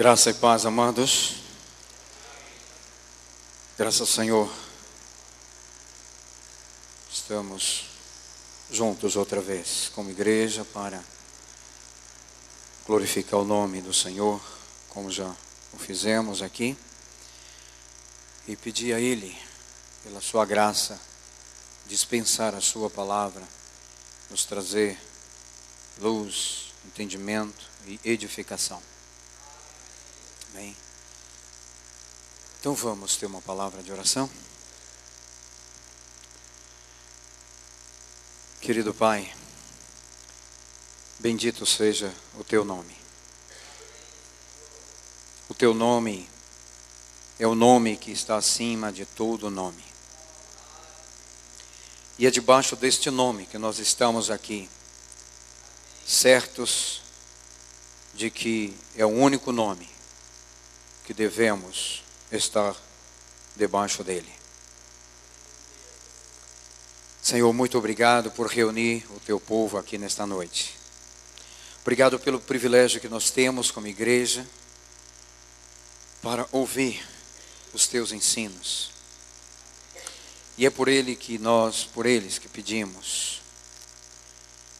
Graça e paz, amados. Graças ao Senhor. Estamos juntos outra vez como igreja para glorificar o nome do Senhor, como já o fizemos aqui, e pedir a Ele, pela sua graça, dispensar a sua palavra, nos trazer luz, entendimento e edificação. Amém. Então vamos ter uma palavra de oração. Querido Pai, bendito seja o Teu nome. O Teu nome é o nome que está acima de todo nome. E é debaixo deste nome que nós estamos aqui, certos de que é o único nome que devemos estar debaixo dele. Senhor, muito obrigado por reunir o teu povo aqui nesta noite. Obrigado pelo privilégio que nós temos como igreja para ouvir os teus ensinos. E é por eles que pedimos.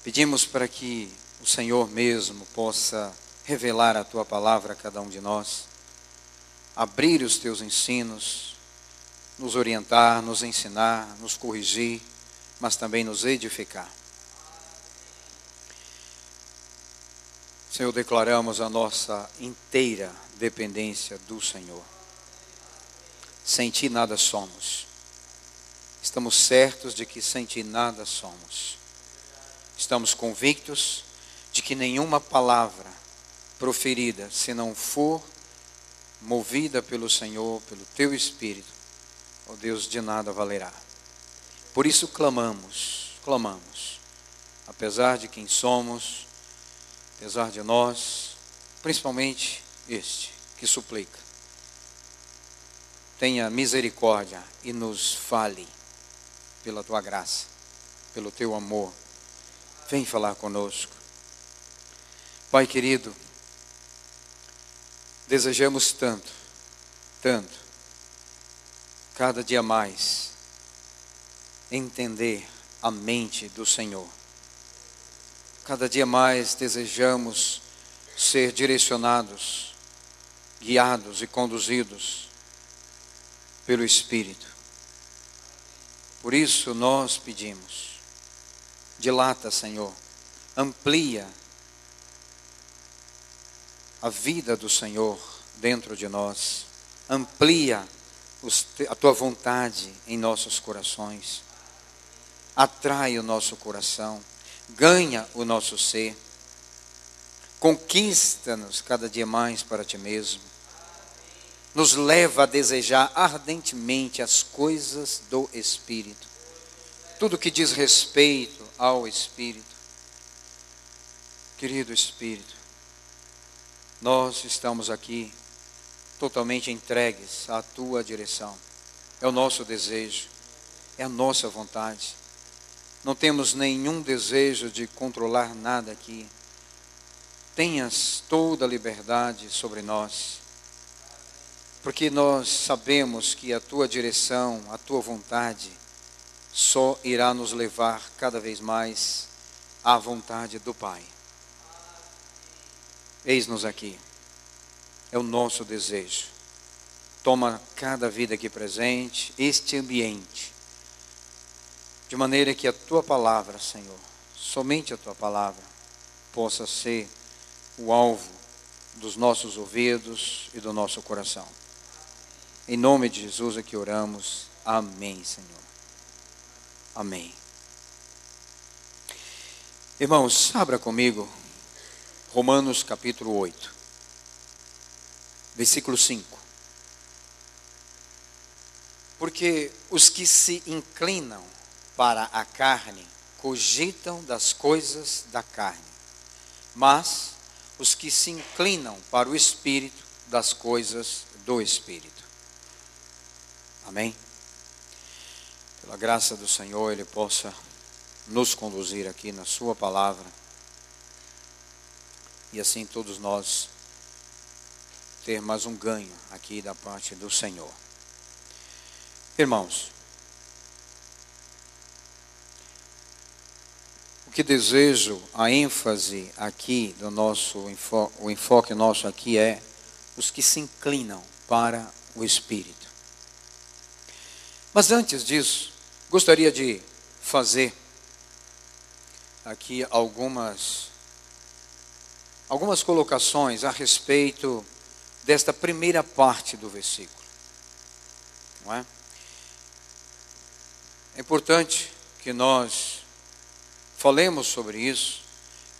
Pedimos para que o Senhor mesmo possa revelar a tua palavra a cada um de nós, abrir os teus ensinos, nos orientar, nos ensinar, nos corrigir, mas também nos edificar. Senhor, declaramos a nossa inteira dependência do Senhor. Sem Ti nada somos. Estamos certos de que sem Ti nada somos. Estamos convictos de que nenhuma palavra proferida, se não for movida pelo Senhor, pelo Teu Espírito, ó Deus, de nada valerá. Por isso clamamos, apesar de quem somos, apesar de nós, principalmente este que suplica. Tenha misericórdia e nos fale pela Tua graça, pelo Teu amor. Vem falar conosco. Pai querido, desejamos tanto, cada dia mais, entender a mente do Senhor. Cada dia mais desejamos ser direcionados, guiados e conduzidos pelo Espírito. Por isso nós pedimos, dilata, Senhor, amplia a vida do Senhor dentro de nós, amplia a Tua vontade em nossos corações, atrai o nosso coração, ganha o nosso ser, conquista-nos cada dia mais para Ti mesmo, nos leva a desejar ardentemente as coisas do Espírito, tudo que diz respeito ao Espírito. Querido Espírito, nós estamos aqui totalmente entregues à Tua direção. É o nosso desejo, é a nossa vontade. Não temos nenhum desejo de controlar nada aqui. Tenhas toda a liberdade sobre nós, porque nós sabemos que a Tua direção, a Tua vontade, só irá nos levar cada vez mais à vontade do Pai. Eis-nos aqui, é o nosso desejo. Toma cada vida aqui presente, este ambiente, de maneira que a Tua palavra, Senhor, somente a Tua palavra, possa ser o alvo dos nossos ouvidos e do nosso coração. Em nome de Jesus é que oramos. Amém, Senhor. Amém. Irmãos, abra comigo Romanos capítulo 8, versículo 5. Porque os que se inclinam para a carne cogitam das coisas da carne, mas os que se inclinam para o Espírito, das coisas do Espírito. Amém? Pela graça do Senhor, Ele possa nos conduzir aqui na Sua palavra. E assim todos nós ter mais um ganho aqui da parte do Senhor. Irmãos, o que desejo, a ênfase aqui do nosso o enfoque nosso aqui é os que se inclinam para o Espírito. Mas antes disso, gostaria de fazer aqui algumas colocações a respeito desta primeira parte do versículo. Não é? É importante que nós falemos sobre isso,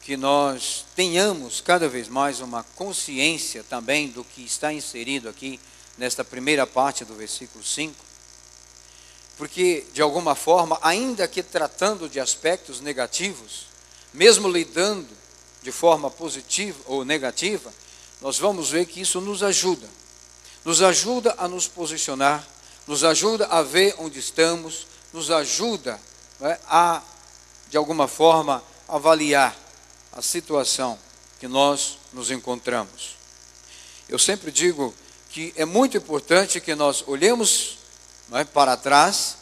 que nós tenhamos cada vez mais uma consciência também do que está inserido aqui nesta primeira parte do versículo 5, porque de alguma forma, ainda que tratando de aspectos negativos, mesmo lidando de forma positiva ou negativa, nós vamos ver que isso nos ajuda a nos posicionar, nos ajuda a ver onde estamos, nos ajuda, né, a, de alguma forma, avaliar a situação que nós nos encontramos. Eu sempre digo que é muito importante que nós olhemos, né, para trás,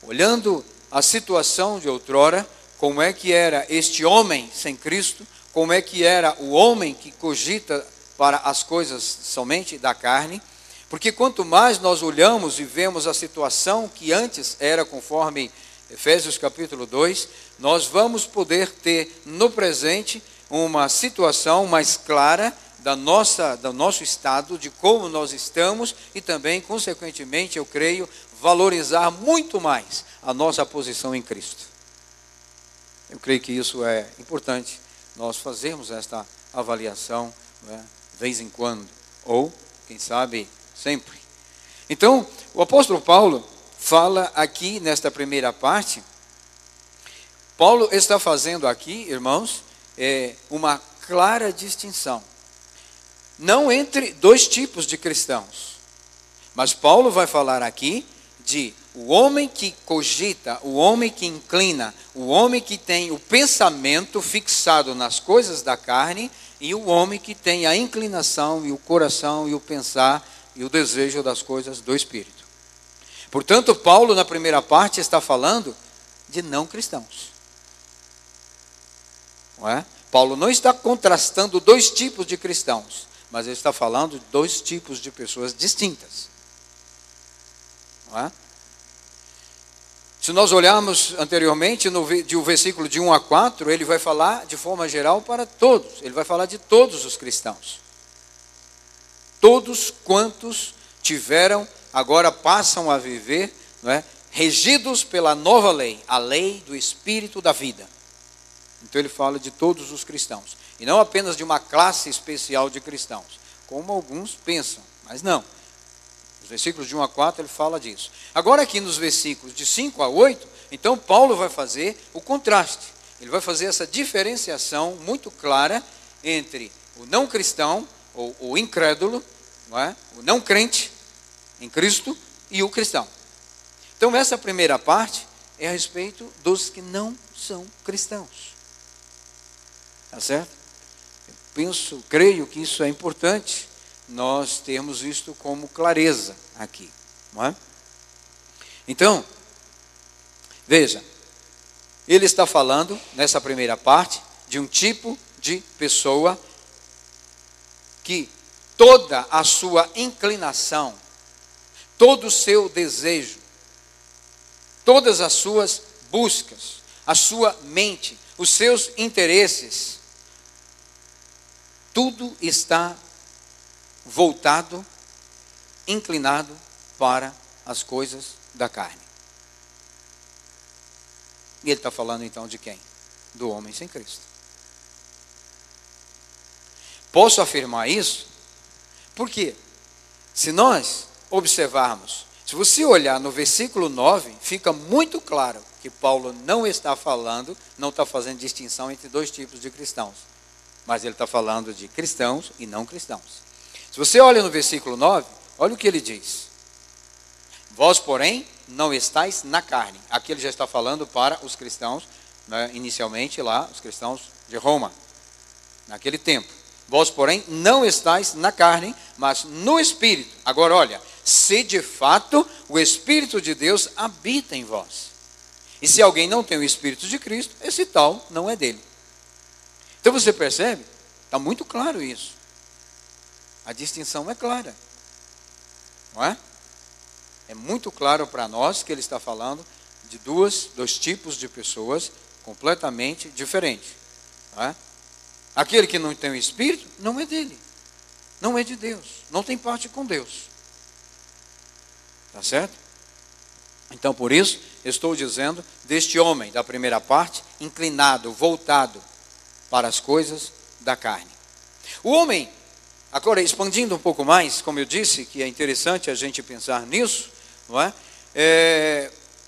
olhando a situação de outrora, como é que era este homem sem Cristo, como é que era o homem que cogita para as coisas somente da carne, porque quanto mais nós olhamos e vemos a situação que antes era conforme Efésios capítulo 2, nós vamos poder ter no presente uma situação mais clara do nosso estado, de como nós estamos e também, consequentemente, eu creio, valorizar muito mais a nossa posição em Cristo. Eu creio que isso é importante, nós fazermos esta avaliação, né, de vez em quando, ou, quem sabe, sempre. Então, o apóstolo Paulo fala aqui nesta primeira parte, Paulo está fazendo aqui, irmãos, uma clara distinção, não entre dois tipos de cristãos, mas Paulo vai falar aqui de o homem que cogita, o homem que inclina, o homem que tem o pensamento fixado nas coisas da carne e o homem que tem a inclinação e o coração e o pensar e o desejo das coisas do Espírito. Portanto, Paulo na primeira parte está falando de não cristãos. Não é? Paulo não está contrastando dois tipos de cristãos, mas ele está falando de dois tipos de pessoas distintas. Não é? Se nós olharmos anteriormente, do versículo de 1 a 4, ele vai falar de forma geral para todos. Ele vai falar de todos os cristãos. Todos quantos tiveram, agora passam a viver, não é, regidos pela nova lei, a lei do Espírito da vida. Então ele fala de todos os cristãos. E não apenas de uma classe especial de cristãos, como alguns pensam, mas não. Nos versículos de 1 a 4 ele fala disso. Agora aqui nos versículos de 5 a 8, então Paulo vai fazer o contraste. Ele vai fazer essa diferenciação muito clara entre o não cristão, ou o incrédulo, não é? O não crente em Cristo e o cristão. Então essa primeira parte é a respeito dos que não são cristãos. Tá certo? Eu creio que isso é importante nós termos isto como clareza aqui, não é? Então, veja, ele está falando nessa primeira parte de um tipo de pessoa que toda a sua inclinação, todo o seu desejo, todas as suas buscas, a sua mente, os seus interesses, tudo está voltado, inclinado para as coisas da carne. E ele está falando então de quem? Do homem sem Cristo. Posso afirmar isso? Porque se nós observarmos, se você olhar no versículo 9, fica muito claro que Paulo não está falando, não está fazendo distinção entre dois tipos de cristãos. Mas ele está falando de cristãos e não cristãos. Se você olha no versículo 9, olha o que ele diz. Vós, porém, não estáis na carne. Aqui ele já está falando para os cristãos, né, inicialmente lá, os cristãos de Roma, naquele tempo. Vós, porém, não estáis na carne, mas no Espírito. Agora, olha, se de fato o Espírito de Deus habita em vós. E se alguém não tem o Espírito de Cristo, esse tal não é dele. Então você percebe? Está muito claro isso. A distinção é clara. Não é? É muito claro para nós que ele está falando de dois tipos de pessoas completamente diferentes. Não é? Aquele que não tem o Espírito, não é dele. Não é de Deus. Não tem parte com Deus. Tá certo? Então, por isso, estou dizendo deste homem, da primeira parte, inclinado, voltado para as coisas da carne. O homem, agora expandindo um pouco mais, como eu disse, que é interessante a gente pensar nisso, não é?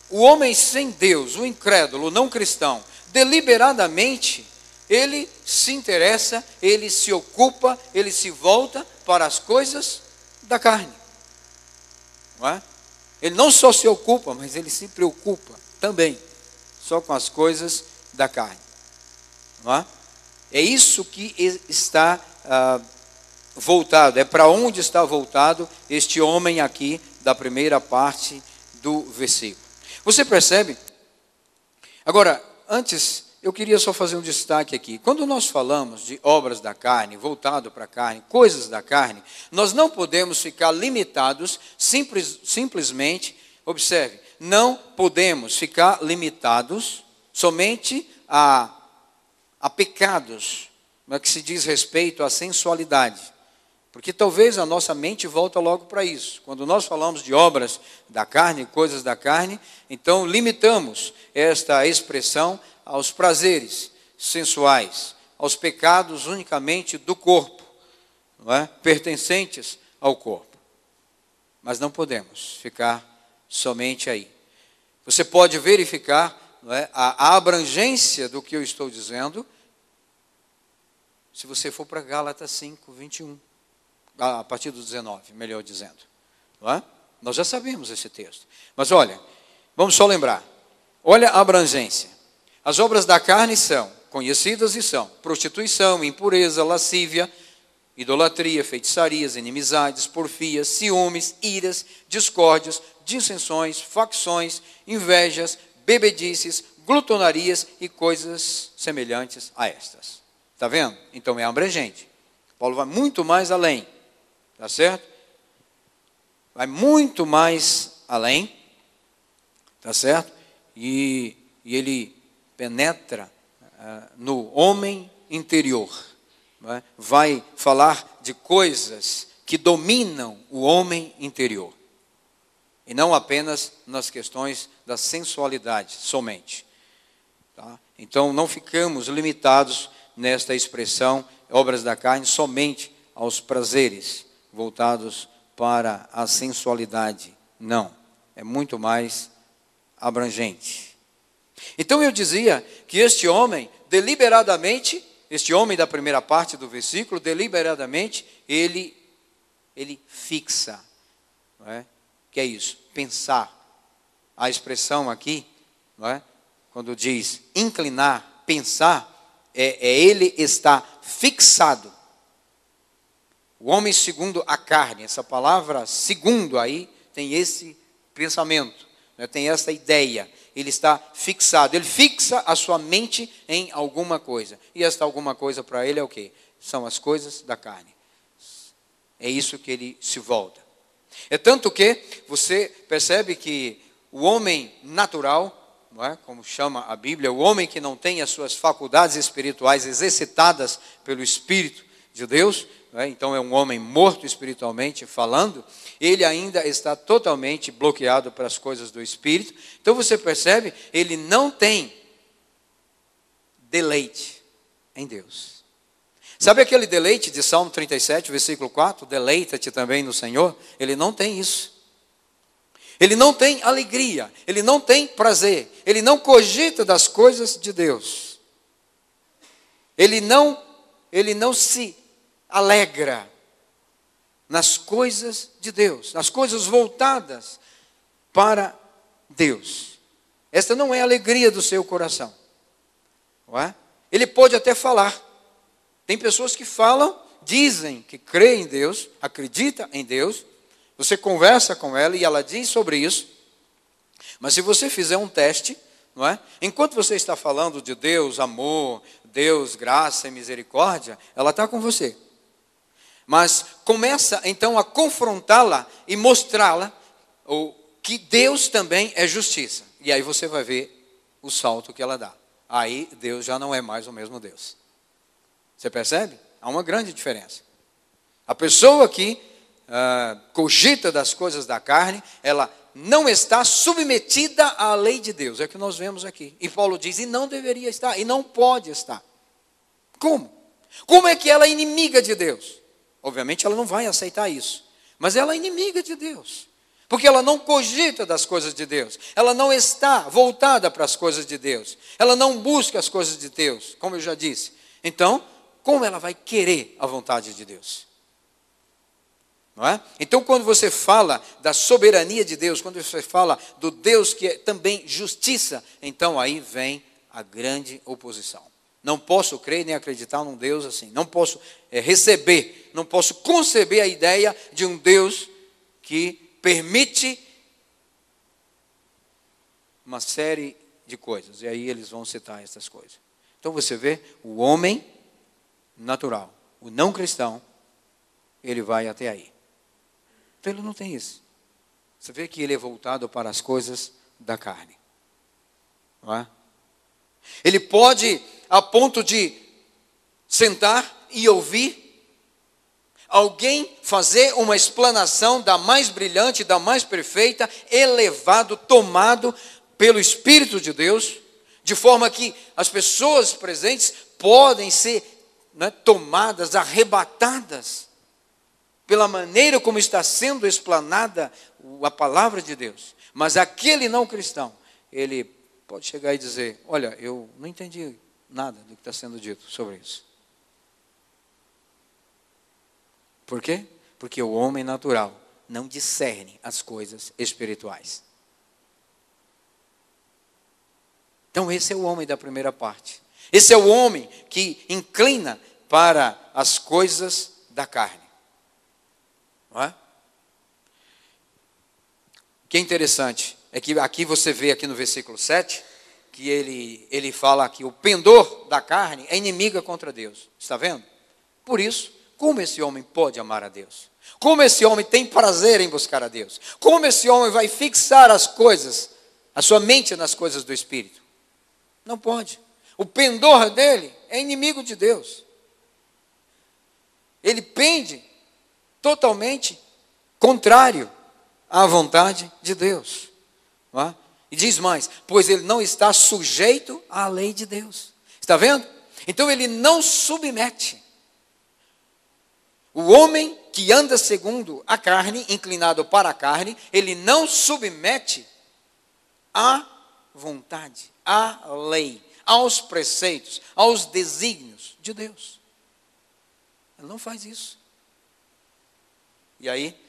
O homem sem Deus, o incrédulo, o não cristão, deliberadamente, ele se interessa, ele se ocupa, ele se volta para as coisas da carne. Não é? Ele não só se ocupa, mas ele se preocupa também, só com as coisas da carne. Não é? É isso que está voltado, é para onde está voltado este homem aqui da primeira parte do versículo. Você percebe? Agora, antes, eu queria só fazer um destaque aqui. Quando nós falamos de obras da carne, voltado para a carne, coisas da carne, nós não podemos ficar limitados simplesmente, observe, não podemos ficar limitados somente a pecados, no que se diz respeito à sensualidade. Porque talvez a nossa mente volta logo para isso. Quando nós falamos de obras da carne, coisas da carne, então limitamos esta expressão aos prazeres sensuais, aos pecados unicamente do corpo, não é? Pertencentes ao corpo. Mas não podemos ficar somente aí. Você pode verificar, não é, a abrangência do que eu estou dizendo, se você for para Gálatas 5, 21. A partir do 19, melhor dizendo. Não é? Nós já sabemos esse texto. Mas olha, vamos só lembrar. Olha a abrangência. As obras da carne são conhecidas e são prostituição, impureza, lascívia, idolatria, feitiçarias, inimizades, porfias, ciúmes, iras, discórdias, dissensões, facções, invejas, bebedices, glutonarias e coisas semelhantes a estas. Está vendo? Então é abrangente. Paulo vai muito mais além. Tá certo? Vai muito mais além, tá certo? E ele penetra no homem interior, não é? Vai falar de coisas que dominam o homem interior, e não apenas nas questões da sensualidade somente. Tá? Então não ficamos limitados nesta expressão, obras da carne, somente aos prazeres voltados para a sensualidade. Não, é muito mais abrangente. Então eu dizia que este homem, deliberadamente, este homem da primeira parte do versículo, deliberadamente, ele fixa. Não é? Que é isso? Pensar. A expressão aqui, não é? Quando diz inclinar, pensar, ele está fixado. O homem segundo a carne, essa palavra segundo aí, tem esse pensamento, né? Tem essa ideia. Ele está fixado, ele fixa a sua mente em alguma coisa. E esta alguma coisa para ele é o quê? São as coisas da carne. É isso que ele se volta. É tanto que você percebe que o homem natural, não é? Como chama a Bíblia, o homem que não tem as suas faculdades espirituais exercitadas pelo Espírito de Deus, então é um homem morto espiritualmente falando, ele ainda está totalmente bloqueado para as coisas do Espírito. Então você percebe, ele não tem deleite em Deus. Sabe aquele deleite de Salmo 37, versículo 4? Deleita-te também no Senhor. Ele não tem isso. Ele não tem alegria, ele não tem prazer, ele não cogita das coisas de Deus. Ele não se alegra nas coisas de Deus, nas coisas voltadas para Deus. Esta não é a alegria do seu coração. Não é? Ele pode até falar. Tem pessoas que falam dizem que crê em Deus, acredita em Deus, você conversa com ela e ela diz sobre isso, mas se você fizer um teste, não é? Enquanto você está falando de Deus, amor, Deus, graça e misericórdia, ela está com você. Mas começa então a confrontá-la e mostrá-la que Deus também é justiça. E aí você vai ver o salto que ela dá. Aí Deus já não é mais o mesmo Deus. Você percebe? Há uma grande diferença. A pessoa que cogita das coisas da carne, ela não está submetida à lei de Deus. É o que nós vemos aqui. E Paulo diz, e não deveria estar, e não pode estar. Como? Como é que ela é inimiga de Deus? Obviamente ela não vai aceitar isso. Mas ela é inimiga de Deus. Porque ela não cogita das coisas de Deus. Ela não está voltada para as coisas de Deus. Ela não busca as coisas de Deus, como eu já disse. Então, como ela vai querer a vontade de Deus? Não é? Então, quando você fala da soberania de Deus, quando você fala do Deus que é também justiça, então aí vem a grande oposição. Não posso crer nem acreditar num Deus assim. Não posso receber, não posso conceber a ideia de um Deus que permite uma série de coisas. E aí eles vão citar essas coisas. Então você vê, o homem natural, o não cristão, ele vai até aí. Então ele não tem isso. Você vê que ele é voltado para as coisas da carne. Não é? Ele pode, a ponto de sentar e ouvir alguém fazer uma explanação da mais brilhante, da mais perfeita, elevado, tomado pelo Espírito de Deus, de forma que as pessoas presentes podem ser tomadas, arrebatadas, pela maneira como está sendo explanada a palavra de Deus. Mas aquele não cristão, ele pode chegar e dizer, olha, eu não entendi nada do que está sendo dito sobre isso. Por quê? Porque o homem natural não discerne as coisas espirituais. Então esse é o homem da primeira parte. Esse é o homem que inclina para as coisas da carne. Não é? O que é interessante é que aqui você vê aqui no versículo 7, que ele fala que o pendor da carne é inimiga contra Deus. Está vendo? Por isso, como esse homem pode amar a Deus? Como esse homem tem prazer em buscar a Deus? Como esse homem vai fixar as coisas, a sua mente nas coisas do Espírito? Não pode. O pendor dele é inimigo de Deus. Ele pende totalmente contrário à vontade de Deus. Não é? E diz mais, pois ele não está sujeito à lei de Deus. Está vendo? Então ele não submete. O homem que anda segundo a carne, inclinado para a carne, ele não submete à vontade, à lei, aos preceitos, aos desígnios de Deus. Ele não faz isso. E aí,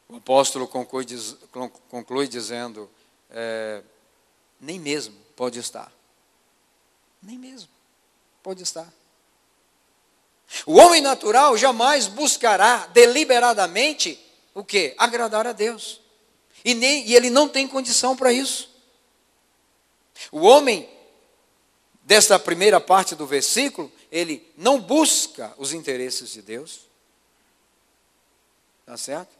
o apóstolo conclui dizendo, nem mesmo pode estar. Nem mesmo pode estar. O homem natural jamais buscará deliberadamente o quê? Agradar a Deus. E ele não tem condição para isso. O homem, desta primeira parte do versículo, ele não busca os interesses de Deus. Está certo?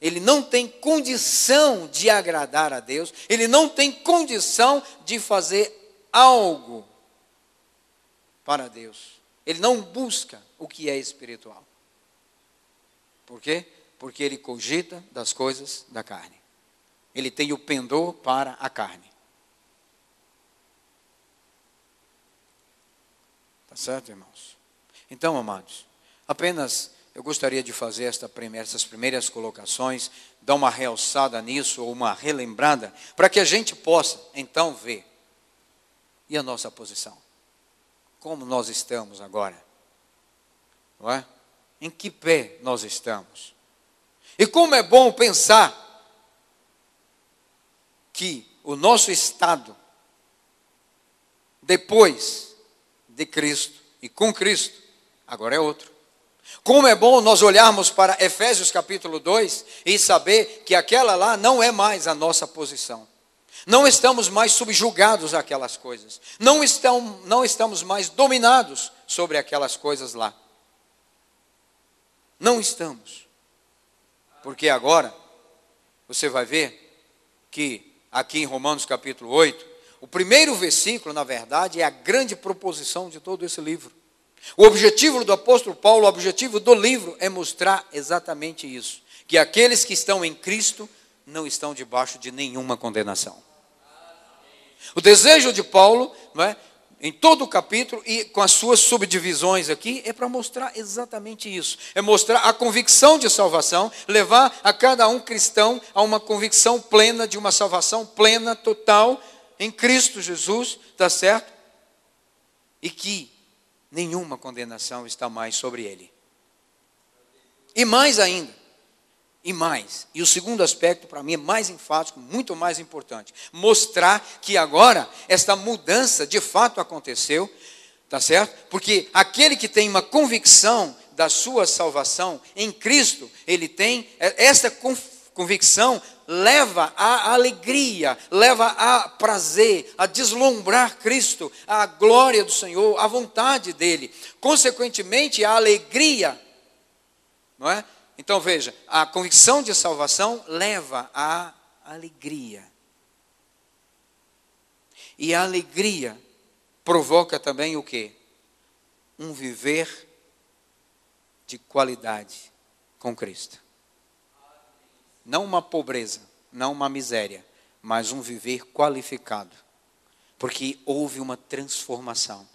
Ele não tem condição de agradar a Deus. Ele não tem condição de fazer algo para Deus. Ele não busca o que é espiritual. Por quê? Porque ele cogita das coisas da carne. Ele tem o pendor para a carne. Tá certo, irmãos? Então, amados, apenas eu gostaria de fazer essas primeiras colocações, dar uma realçada nisso, ou uma relembrada, para que a gente possa, então, ver. E a nossa posição? Como nós estamos agora? Não é? Em que pé nós estamos? E como é bom pensar que o nosso estado, depois de Cristo e com Cristo, agora é outro. Como é bom nós olharmos para Efésios capítulo 2 e saber que aquela lá não é mais a nossa posição. Não estamos mais subjugados àquelas coisas. Não estamos mais dominados sobre aquelas coisas lá. Não estamos. Porque agora, você vai ver que aqui em Romanos capítulo 8, o primeiro versículo, na verdade, é a grande proposição de todo esse livro. O objetivo do apóstolo Paulo, o objetivo do livro é mostrar exatamente isso. Que aqueles que estão em Cristo não estão debaixo de nenhuma condenação. O desejo de Paulo, não é, em todo o capítulo e com as suas subdivisões aqui, é para mostrar exatamente isso. É mostrar a convicção de salvação, levar a cada um cristão a uma convicção plena de uma salvação plena, total, em Cristo Jesus, está certo? E que nenhuma condenação está mais sobre ele. E mais ainda, e o segundo aspecto para mim é mais enfático, muito mais importante, mostrar que agora esta mudança de fato aconteceu, tá certo? Porque aquele que tem uma convicção da sua salvação em Cristo, ele tem essa convicção leva à alegria, leva a prazer, a deslumbrar Cristo, a glória do Senhor, a vontade dele. Consequentemente, a alegria, não é? Então veja, a convicção de salvação leva à alegria. E a alegria provoca também o quê? Um viver de qualidade com Cristo. Não uma pobreza, não uma miséria, mas um viver qualificado. Porque houve uma transformação.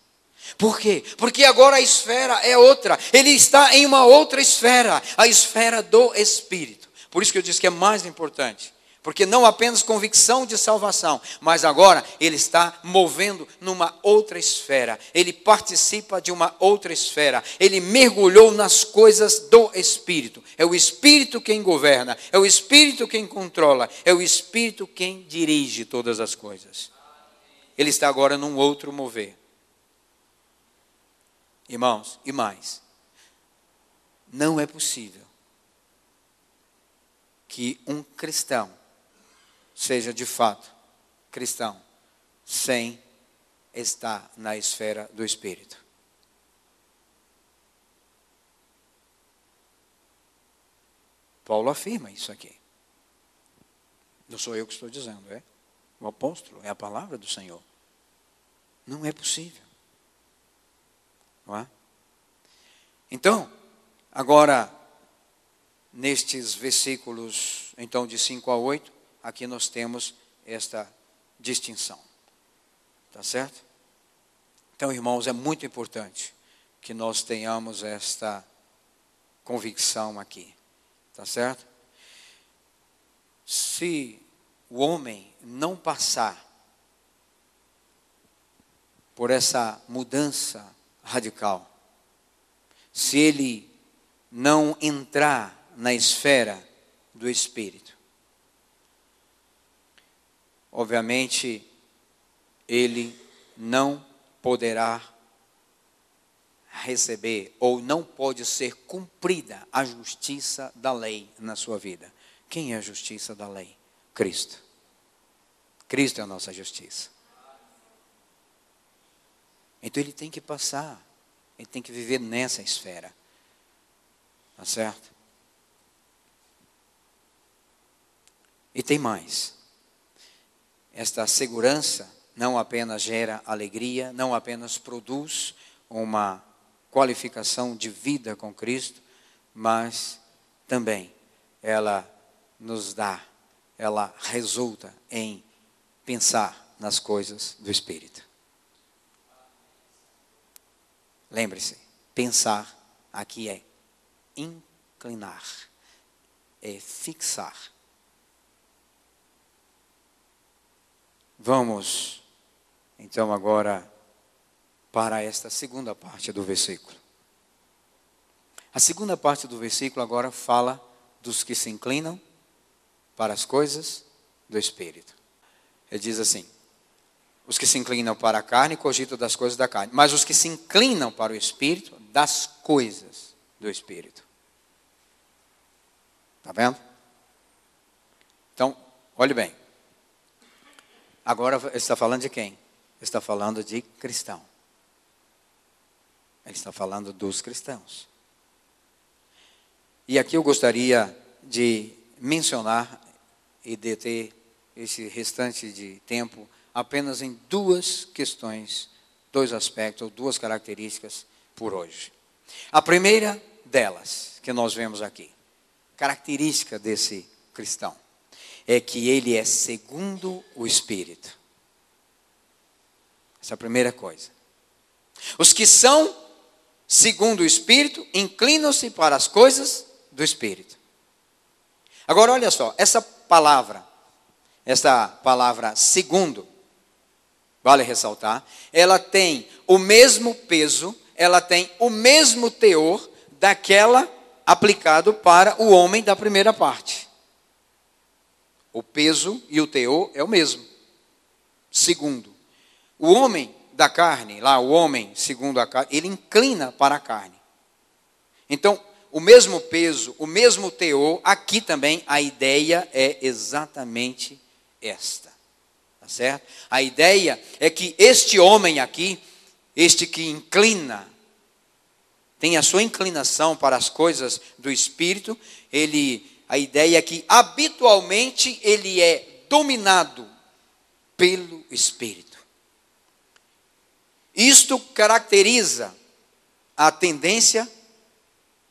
Por quê? Porque agora a esfera é outra. Ele está em uma outra esfera, a esfera do Espírito. Por isso que eu disse que é mais importante. Porque não apenas convicção de salvação, mas agora ele está movendo numa outra esfera. Ele participa de uma outra esfera. Ele mergulhou nas coisas do Espírito. É o Espírito quem governa, é o Espírito quem controla, é o Espírito quem dirige todas as coisas. Ele está agora num outro mover. Irmãos, e mais, não é possível que um cristão seja de fato cristão sem estar na esfera do Espírito. Paulo afirma isso aqui. Não sou eu que estou dizendo, é o apóstolo, é a palavra do Senhor. Não é possível. Não é? Então, agora, nestes versículos, então, de 5 a 8, aqui nós temos esta distinção. Tá certo? Então, irmãos, é muito importante que nós tenhamos esta convicção aqui. Tá certo? Se o homem não passar por essa mudança radical, se ele não entrar na esfera do Espírito, obviamente ele não poderá receber ou não pode ser cumprida a justiça da lei na sua vida. Quem é a justiça da lei? Cristo. Cristo é a nossa justiça. Então ele tem que passar, ele tem que viver nessa esfera. Tá certo? E tem mais. Esta segurança não apenas gera alegria, não apenas produz uma qualificação de vida com Cristo, mas também ela nos dá, ela resulta em pensar nas coisas do Espírito. Lembre-se, pensar aqui é inclinar, é fixar. Vamos, então, agora para esta segunda parte do versículo. A segunda parte do versículo agora fala dos que se inclinam para as coisas do Espírito. Ele diz assim: os que se inclinam para a carne cogitam das coisas da carne, mas os que se inclinam para o Espírito, das coisas do do Espírito. Está vendo? Então, olhe bem. Agora está falando de quem? Está falando de cristão. Ele está falando dos cristãos. E aqui eu gostaria de mencionar e deter esse restante de tempo apenas em duas questões, dois aspectos, duas características por hoje. A primeira delas, que nós vemos aqui, característica desse cristão, é que ele é segundo o Espírito. Essa é a primeira coisa. Os que são segundo o Espírito inclinam-se para as coisas do Espírito. Agora olha só, essa palavra segundo, vale ressaltar, ela tem o mesmo peso, ela tem o mesmo teor daquela aplicado para o homem da primeira parte. O peso e o teor é o mesmo. Segundo, o homem da carne, lá o homem segundo a carne, ele inclina para a carne. Então, o mesmo peso, o mesmo teor, aqui também a ideia é exatamente esta. Tá certo? A ideia é que este homem aqui, este que inclina, tem a sua inclinação para as coisas do Espírito, a ideia é que habitualmente ele é dominado pelo Espírito. Isto caracteriza a tendência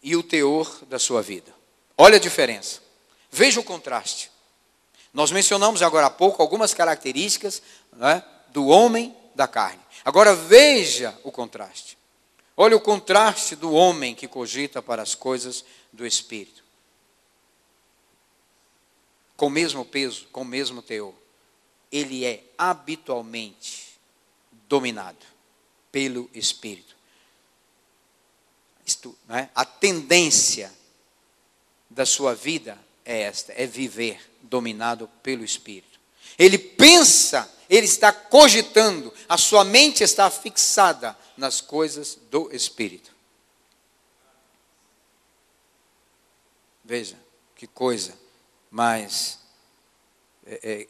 e o teor da sua vida. Olha a diferença. Veja o contraste. Nós mencionamos agora há pouco algumas características, né, do homem da carne. Agora veja o contraste. Olha o contraste do homem que cogita para as coisas do Espírito. Com o mesmo peso, com o mesmo teor. Ele é habitualmente dominado pelo Espírito. Isto, né? A tendência da sua vida é esta, é viver dominado pelo Espírito. Ele pensa, ele está cogitando, a sua mente está fixada nas coisas do Espírito. Veja, que coisa mais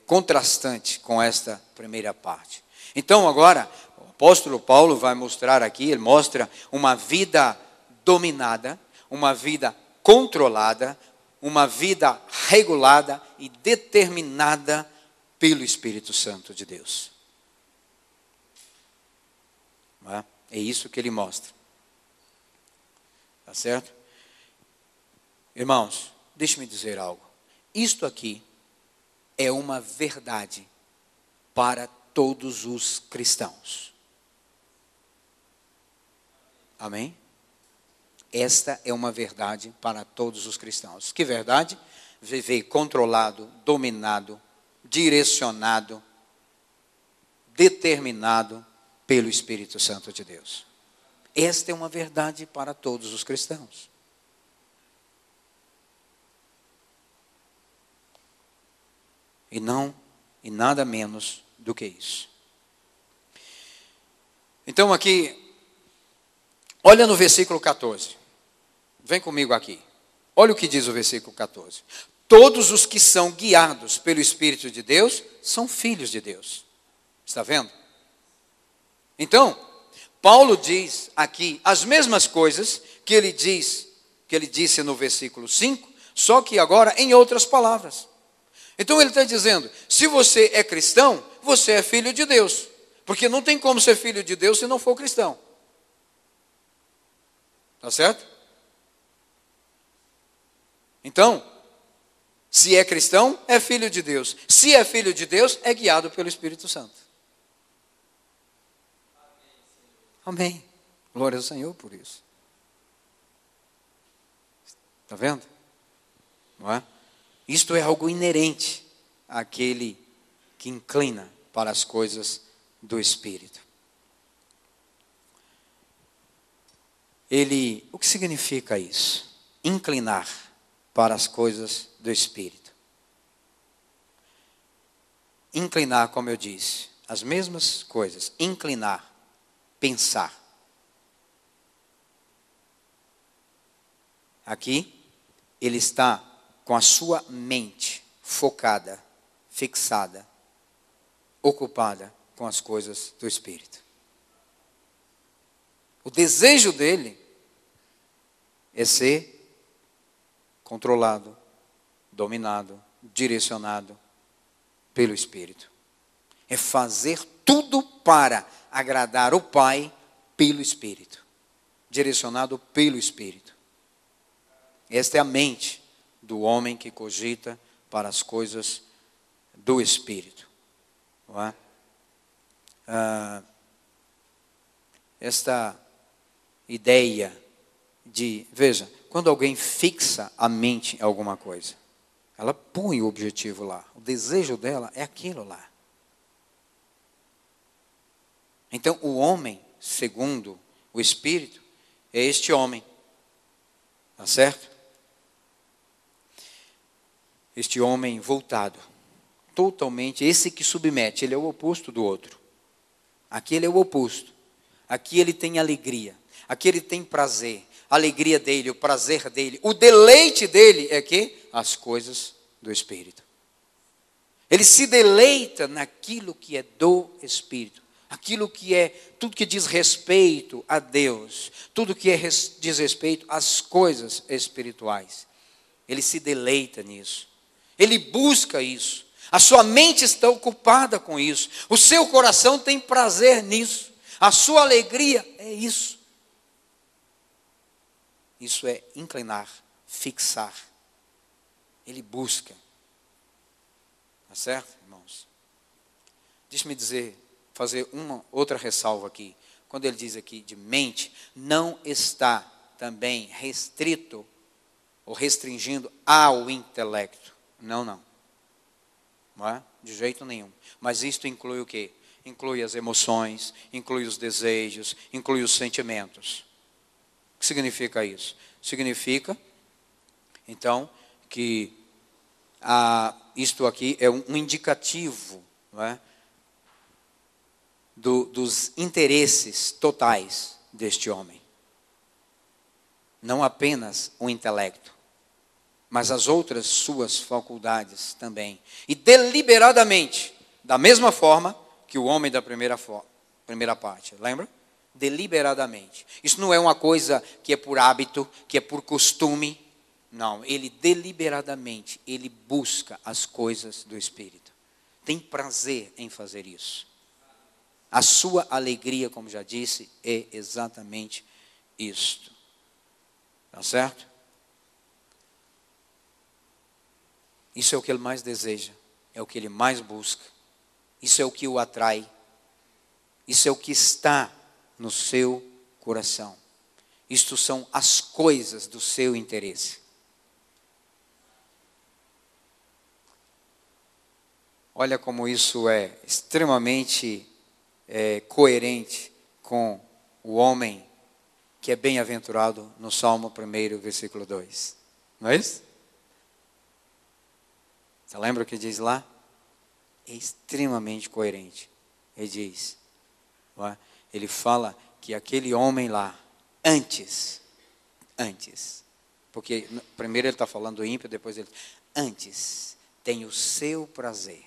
contrastante com esta primeira parte. Então agora, o apóstolo Paulo vai mostrar aqui, ele mostra uma vida dominada, uma vida controlada, uma vida regulada e determinada pelo Espírito Santo de Deus. Não é? É isso que ele mostra. Tá certo? Irmãos, deixe-me dizer algo. Isto aqui é uma verdade para todos os cristãos. Amém? Esta é uma verdade para todos os cristãos. Que verdade? Viver controlado, dominado, direcionado, determinado pelo Espírito Santo de Deus. Esta é uma verdade para todos os cristãos. E nada menos do que isso. Então aqui, olha no versículo 14. Vem comigo aqui. Olha o que diz o versículo 14. Todos os que são guiados pelo Espírito de Deus são filhos de Deus. Está vendo? Então, Paulo diz aqui as mesmas coisas que ele disse no versículo 5, só que agora em outras palavras. Então ele está dizendo, se você é cristão, você é filho de Deus. Porque não tem como ser filho de Deus se não for cristão. Tá certo? Então, se é cristão, é filho de Deus. Se é filho de Deus, é guiado pelo Espírito Santo. Amém. Glória ao Senhor por isso. Está vendo? Não é? Isto é algo inerente àquele que inclina para as coisas do Espírito. O que significa isso? Inclinar para as coisas do Espírito. Inclinar, como eu disse, as mesmas coisas. Inclinar, pensar. Aqui, ele está com a sua mente focada, fixada, ocupada com as coisas do Espírito. O desejo dele é ser controlado, dominado, direcionado pelo Espírito. É fazer tudo para agradar o Pai pelo Espírito. Direcionado pelo Espírito. Esta é a mente do homem que cogita para as coisas do Espírito. Não é? Esta ideia de, veja, quando alguém fixa a mente em alguma coisa, ela põe o objetivo lá. O desejo dela é aquilo lá. Então, o homem, segundo o Espírito, é este homem. Tá certo? Este homem voltado. Totalmente, esse que submete, ele é o oposto do outro. Aqui ele é o oposto. Aqui ele tem alegria. Aqui ele tem prazer. A alegria dele, o prazer dele, o deleite dele é que? As coisas do Espírito. Ele se deleita naquilo que é do Espírito. Aquilo que é, tudo que diz respeito a Deus. Tudo que diz respeito às coisas espirituais. Ele se deleita nisso. Ele busca isso. A sua mente está ocupada com isso. O seu coração tem prazer nisso. A sua alegria é isso. Isso é inclinar, fixar. Ele busca. Tá certo, irmãos? Deixa-me fazer uma outra ressalva aqui. Quando ele diz aqui de mente, não está também restrito ou restringindo ao intelecto. Não, não. Não é? De jeito nenhum. Mas isto inclui o quê? Inclui as emoções, inclui os desejos, inclui os sentimentos. O que significa isso? Significa, então, que isto aqui é um indicativo, não é? Dos interesses totais deste homem. Não apenas o intelecto, mas as outras suas faculdades também. E deliberadamente, da mesma forma que o homem da primeira parte, lembra? Deliberadamente. Isso não é uma coisa que é por hábito, que é por costume. Não, ele deliberadamente, ele busca as coisas do Espírito. Tem prazer em fazer isso. A sua alegria, como já disse, é exatamente isto. Tá certo? Isso é o que ele mais deseja. É o que ele mais busca. Isso é o que o atrai. Isso é o que está no seu coração. Isto são as coisas do seu interesse. Olha como isso é extremamente coerente com o homem que é bem-aventurado no Salmo 1, versículo 2. Não é isso? Você lembra o que diz lá? É extremamente coerente. Ele diz, não é? Ele fala que aquele homem lá, antes, porque primeiro ele está falando do ímpio, depois ele, antes, tem o seu prazer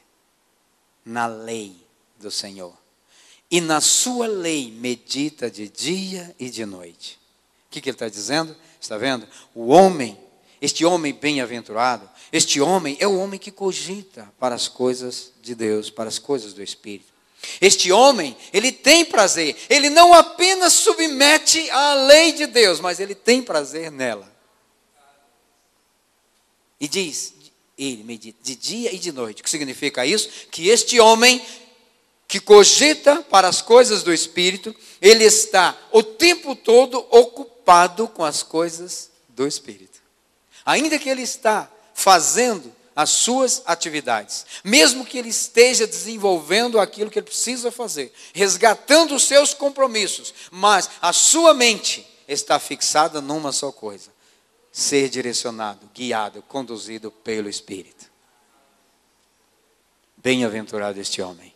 na lei do Senhor. E na sua lei medita de dia e de noite. O que ele está dizendo? Está vendo? O homem, este homem bem-aventurado, este homem é o homem que cogita para as coisas de Deus, para as coisas do Espírito. Este homem, ele tem prazer. Ele não apenas submete à lei de Deus, mas ele tem prazer nela. E diz, ele medita de dia e de noite. O que significa isso? Que este homem que cogita para as coisas do Espírito, ele está o tempo todo ocupado com as coisas do Espírito. Ainda que ele está fazendo as suas atividades, mesmo que ele esteja desenvolvendo aquilo que ele precisa fazer, resgatando os seus compromissos, mas a sua mente está fixada numa só coisa: ser direcionado, guiado, conduzido pelo Espírito. Bem-aventurado este homem.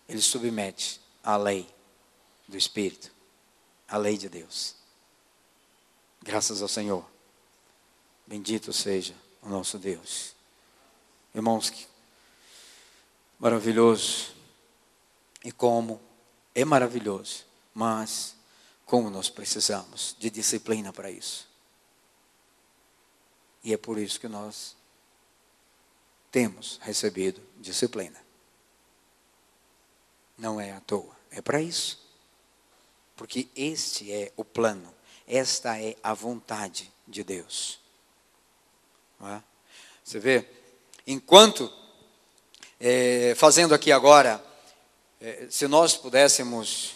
Ele submete à lei do Espírito, à lei de Deus. Graças ao Senhor. Bendito seja o nosso Deus. Irmãos, que maravilhoso. E como é maravilhoso, mas como nós precisamos de disciplina para isso. E é por isso que nós temos recebido disciplina. Não é à toa, é para isso. Porque este é o plano, esta é a vontade de Deus. Não é? Você vê, enquanto, fazendo aqui agora, se nós pudéssemos,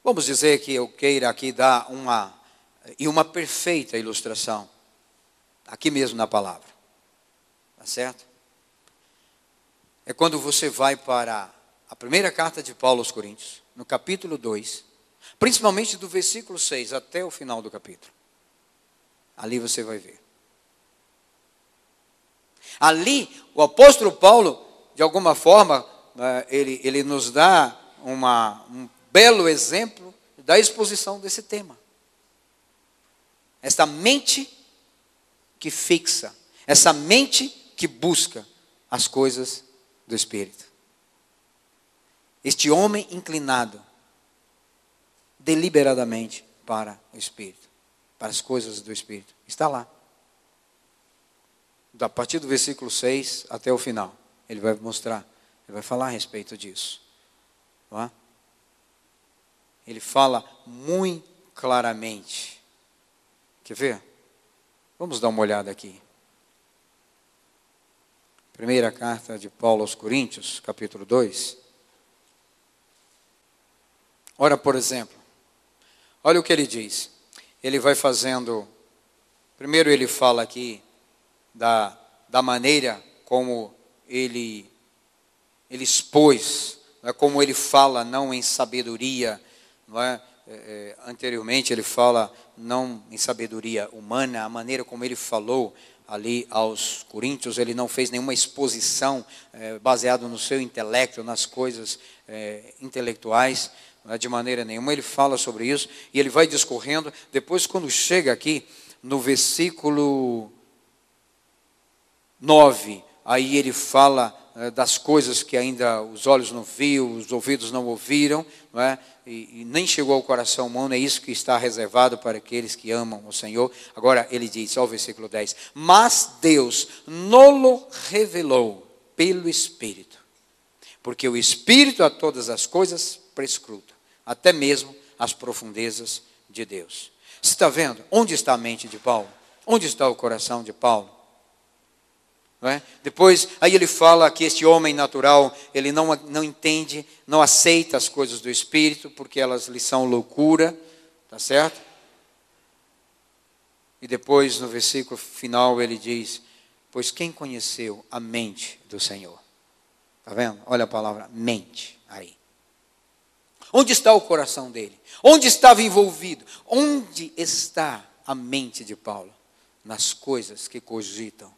vamos dizer que eu queira aqui dar uma perfeita ilustração, aqui mesmo na palavra, tá certo? É quando você vai para a primeira carta de Paulo aos Coríntios, no capítulo 2, principalmente do versículo 6 até o final do capítulo. Ali você vai ver. Ali, o apóstolo Paulo, de alguma forma, ele nos dá um belo exemplo da exposição desse tema. Esta mente que fixa, essa mente que busca as coisas do Espírito. Este homem inclinado deliberadamente para o Espírito, para as coisas do Espírito. Está lá. A partir do versículo 6 até o final, ele vai mostrar, ele vai falar a respeito disso. Não é? Ele fala muito claramente. Quer ver? Vamos dar uma olhada aqui. Primeira carta de Paulo aos Coríntios, capítulo 2. Ora, por exemplo, olha o que ele diz. Ele vai fazendo, primeiro ele fala aqui da maneira como ele expôs, não é? Como ele fala, não em sabedoria, não é? Anteriormente ele fala não em sabedoria humana, a maneira como ele falou ali aos coríntios, ele não fez nenhuma exposição baseado no seu intelecto, nas coisas intelectuais, não é? De maneira nenhuma, ele fala sobre isso, e ele vai discorrendo, depois quando chega aqui, no versículo 9, aí ele fala das coisas que ainda os olhos não viram, os ouvidos não ouviram, não é? E nem chegou ao coração humano, é isso que está reservado para aqueles que amam o Senhor. Agora ele diz, ao versículo 10, mas Deus nolo revelou pelo Espírito, porque o Espírito a todas as coisas prescruta, até mesmo as profundezas de Deus. Você está vendo? Onde está a mente de Paulo? Onde está o coração de Paulo? Não é? Depois, aí ele fala que este homem natural, ele não entende, não aceita as coisas do Espírito, porque elas lhe são loucura, tá certo? E depois, no versículo final, ele diz, pois quem conheceu a mente do Senhor? Está vendo? Olha a palavra mente aí. Onde está o coração dele? Onde estava envolvido? Onde está a mente de Paulo? Nas coisas que cogitam,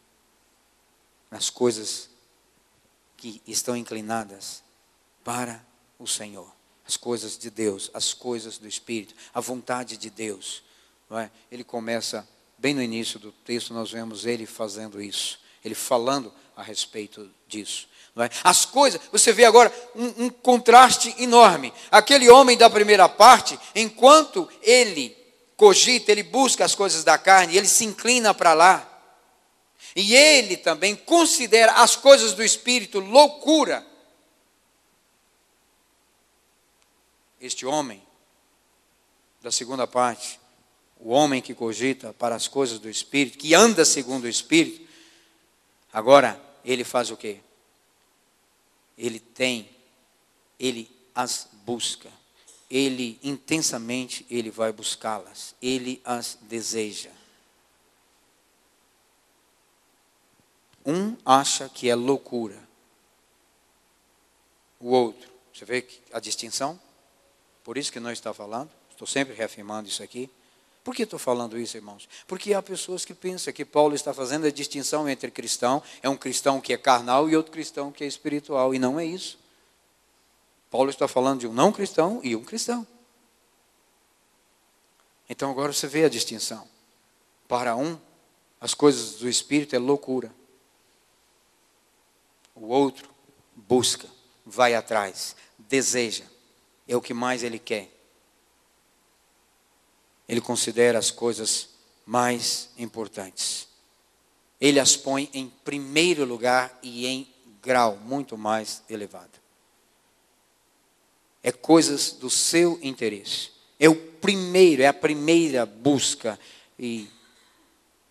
nas coisas que estão inclinadas para o Senhor, as coisas de Deus, as coisas do Espírito, a vontade de Deus. Não é? Ele começa, bem no início do texto, nós vemos ele fazendo isso, ele falando a respeito disso. Não é? As coisas, você vê agora um contraste enorme. Aquele homem da primeira parte, enquanto ele cogita, ele busca as coisas da carne, ele se inclina para lá. E ele também considera as coisas do Espírito loucura. Este homem, da segunda parte, o homem que cogita para as coisas do Espírito, que anda segundo o Espírito, agora ele faz o quê? Ele as busca. Ele intensamente, ele vai buscá-las. Ele as deseja. Um acha que é loucura. O outro, você vê a distinção? Por isso que não está falando. Estou sempre reafirmando isso aqui. Por que estou falando isso, irmãos? Porque há pessoas que pensam que Paulo está fazendo a distinção entre cristão, é um cristão que é carnal e outro cristão que é espiritual. E não é isso. Paulo está falando de um não cristão e um cristão. Então agora você vê a distinção. Para um, as coisas do Espírito é loucura. O outro busca, vai atrás, deseja. É o que mais ele quer. Ele considera as coisas mais importantes. Ele as põe em primeiro lugar e em grau muito mais elevado. É coisas do seu interesse. É o primeiro, é a primeira busca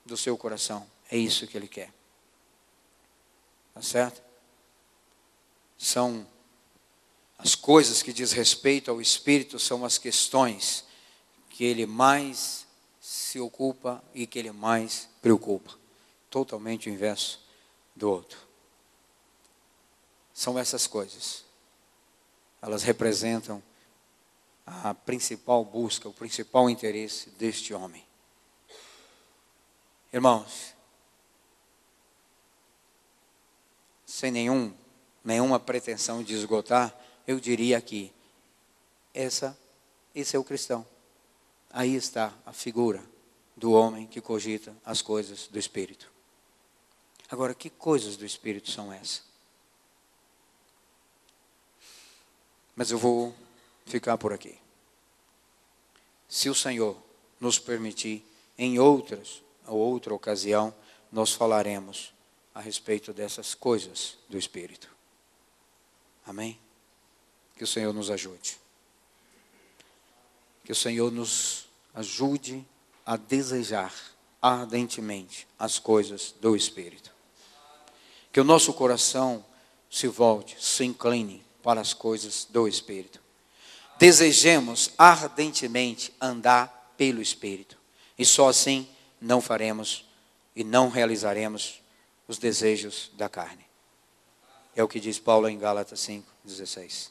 do seu coração. É isso que ele quer. Tá certo? São as coisas que diz respeito ao Espírito, são as questões que ele mais se ocupa e que ele mais preocupa. Totalmente o inverso do outro. São essas coisas. Elas representam a principal busca, o principal interesse deste homem. Irmãos, sem nenhuma pretensão de esgotar, eu diria que esse é o cristão. Aí está a figura do homem que cogita as coisas do Espírito. Agora, que coisas do Espírito são essas? Mas eu vou ficar por aqui. Se o Senhor nos permitir, em outra ocasião, nós falaremos a respeito dessas coisas do Espírito. Amém? Que o Senhor nos ajude. Que o Senhor nos ajude a desejar ardentemente as coisas do Espírito. Que o nosso coração se volte, se incline para as coisas do Espírito. Desejemos ardentemente andar pelo Espírito. E só assim não faremos e não realizaremos os desejos da carne. É o que diz Paulo em Gálatas 5:16.